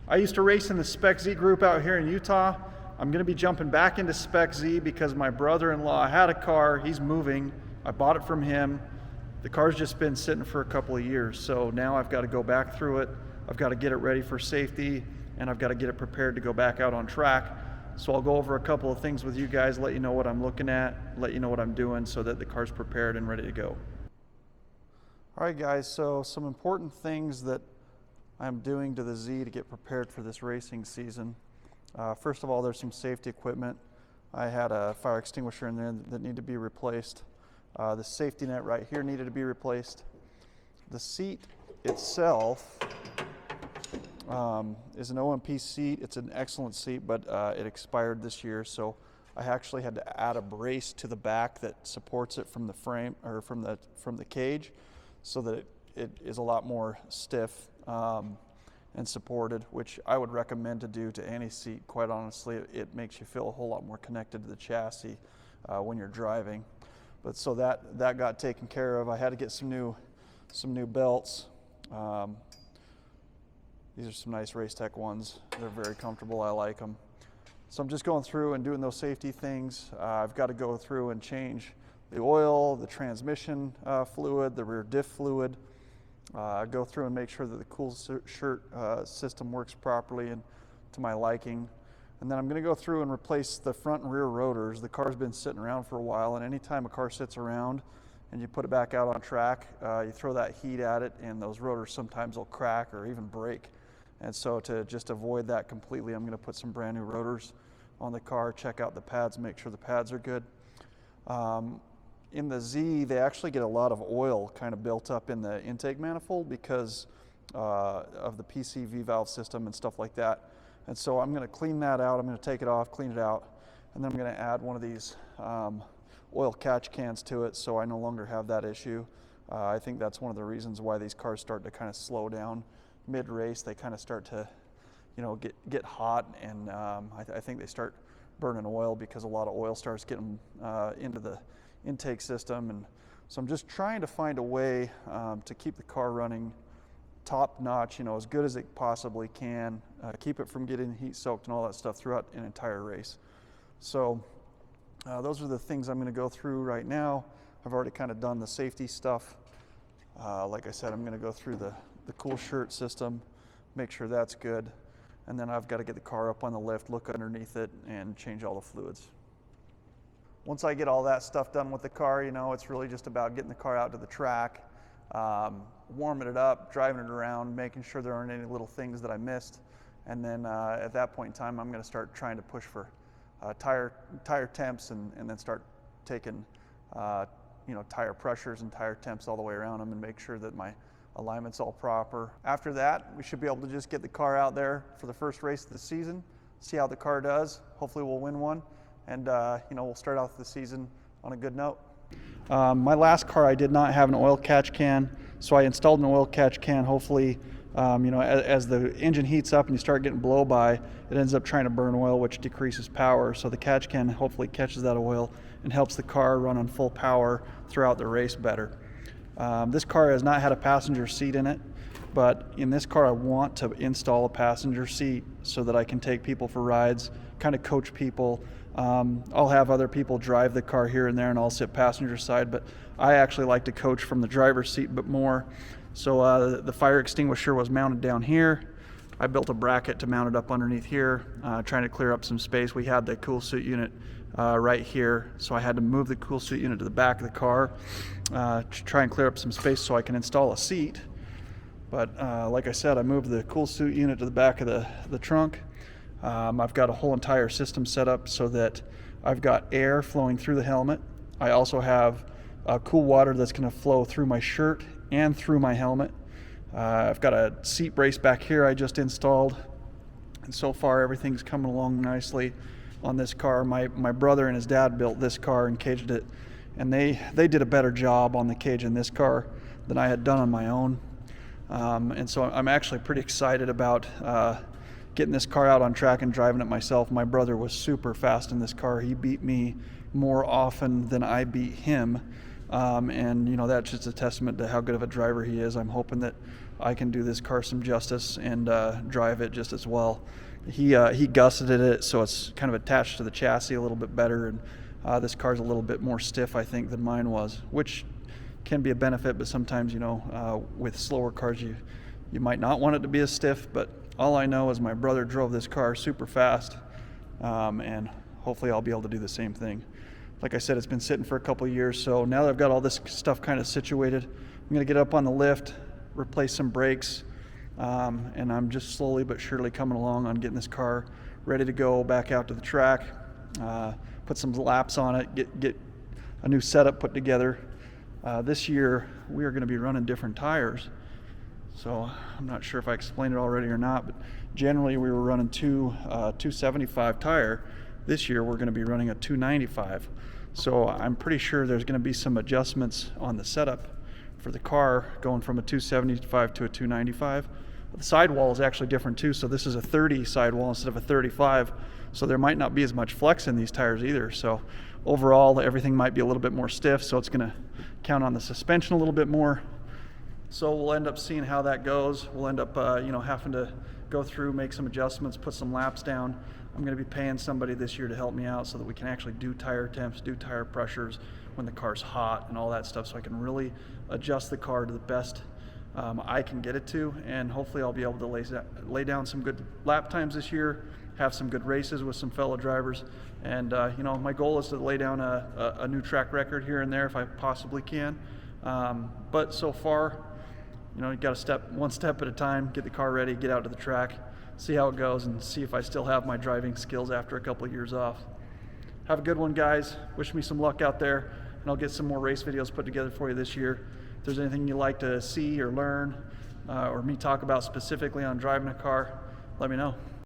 I used to race in the Spec Z group out here in Utah. I'm going to be jumping back into Spec Z because my brother-in-law had a car. He's moving. I bought it from him. The car's just been sitting for a couple of years, so now I've got to go back through it. I've got to get it ready for safety, and I've got to get it prepared to go back out on track. So I'll go over a couple of things with you guys, let you know what I'm looking at, let you know what I'm doing so that the car's prepared and ready to go. All right, guys, so some important things that I'm doing to the Z to get prepared for this racing season. First of all, there's some safety equipment. I had a fire extinguisher in there that needed to be replaced. The safety net right here needed to be replaced. The seat itself is an OMP seat. It's an excellent seat, but it expired this year, so I actually had to add a brace to the back that supports it from the frame or from the cage, so that it is a lot more stiff and supported, which I would recommend to do to any seat. Quite honestly, it makes you feel a whole lot more connected to the chassis when you're driving. But so that got taken care of. I had to get some new belts. These are some nice Racetech ones. They're very comfortable. I like them. So I'm just going through and doing those safety things. I've got to go through and change the oil, the transmission fluid, the rear diff fluid. Go through and make sure that the cool shirt system works properly and to my liking. And then I'm going to go through and replace the front and rear rotors. The car's been sitting around for a while, and anytime a car sits around and you put it back out on track, you throw that heat at it, and those rotors sometimes will crack or even break. And so to just avoid that completely, I'm going to put some brand new rotors on the car, check out the pads, make sure the pads are good. In the Z, they actually get a lot of oil kind of built up in the intake manifold because of the PCV valve system and stuff like that. And so I'm going to clean that out. I'm going to take it off, clean it out, and then I'm going to add one of these oil catch cans to it so I no longer have that issue. I think that's one of the reasons why these cars start to kind of slow down mid-race. They kind of start to, get hot, and I think they start burning oil because a lot of oil starts getting into the intake system. And so I'm just trying to find a way to keep the car running top notch, as good as it possibly can, keep it from getting heat soaked and all that stuff throughout an entire race. So those are the things I'm going to go through right now. I've already kind of done the safety stuff. Like I said, I'm going to go through the cool shirt system, make sure that's good, and then I've got to get the car up on the lift, look underneath it, and change all the fluids. Once I get all that stuff done with the car, it's really just about getting the car out to the track, warming it up, driving it around, making sure there aren't any little things that I missed, and then at that point in time, I'm going to start trying to push for tire temps, and then start taking tire pressures and tire temps all the way around them and make sure that my alignment's all proper. After that, we should be able to just get the car out there for the first race of the season, see how the car does. Hopefully we'll win one, and we'll start off the season on a good note. My last car, I did not have an oil catch can, so I installed an oil catch can. Hopefully, as the engine heats up and you start getting blow by, it ends up trying to burn oil, which decreases power. So the catch can hopefully catches that oil and helps the car run on full power throughout the race better. This car has not had a passenger seat in it, but in this car I want to install a passenger seat so that I can take people for rides, kind of coach people. I'll have other people drive the car here and there, and I'll sit passenger side, but I actually like to coach from the driver's seat a bit more. So the fire extinguisher was mounted down here. I built a bracket to mount it up underneath here, trying to clear up some space. We had the cool suit unit right here, so I had to move the cool suit unit to the back of the car to try and clear up some space so I can install a seat. But like I said, I moved the cool suit unit to the back of the trunk. I've got a whole entire system set up so that I've got air flowing through the helmet. I also have cool water that's going to flow through my shirt and through my helmet. I've got a seat brace back here I just installed, and so far everything's coming along nicely on this car. My brother and his dad built this car and caged it, and they did a better job on the cage in this car than I had done on my own. And so I'm actually pretty excited about getting this car out on track and driving it myself. My brother was super fast in this car. He beat me more often than I beat him. And that's just a testament to how good of a driver he is. I'm hoping that I can do this car some justice and drive it just as well. He gusseted it so it's kind of attached to the chassis a little bit better, and this car's a little bit more stiff, I think, than mine was, which can be a benefit, but sometimes, you know, with slower cars you might not want it to be as stiff. But all I know is my brother drove this car super fast, and hopefully I'll be able to do the same thing. Like I said, it's been sitting for a couple of years, so now that I've got all this stuff kind of situated, I'm going to get up on the lift, replace some brakes, and I'm just slowly but surely coming along on getting this car ready to go back out to the track, put some laps on it, get a new setup put together. This year we are going to be running different tires, so I'm not sure if I explained it already or not, but generally we were running 275 tire. This year we're going to be running a 295. So I'm pretty sure there's going to be some adjustments on the setup for the car going from a 275 to a 295. The sidewall is actually different too, so this is a 30 sidewall instead of a 35, so there might not be as much flex in these tires either. So overall everything might be a little bit more stiff, so it's going to count on the suspension a little bit more. So we'll end up seeing how that goes. We'll end up having to go through, make some adjustments, put some laps down. I'm going to be paying somebody this year to help me out so that we can actually do tire temps, do tire pressures when the car's hot and all that stuff, so I can really adjust the car to the best I can get it to, and hopefully I'll be able to lay down some good lap times this year, have some good races with some fellow drivers, and my goal is to lay down a new track record here and there if I possibly can. But so far, you got to one step at a time, get the car ready, get out to the track, see how it goes, and see if I still have my driving skills after a couple of years off. Have a good one, guys. Wish me some luck out there, and I'll get some more race videos put together for you this year. If there's anything you'd like to see or learn, or me talk about specifically on driving a car, let me know.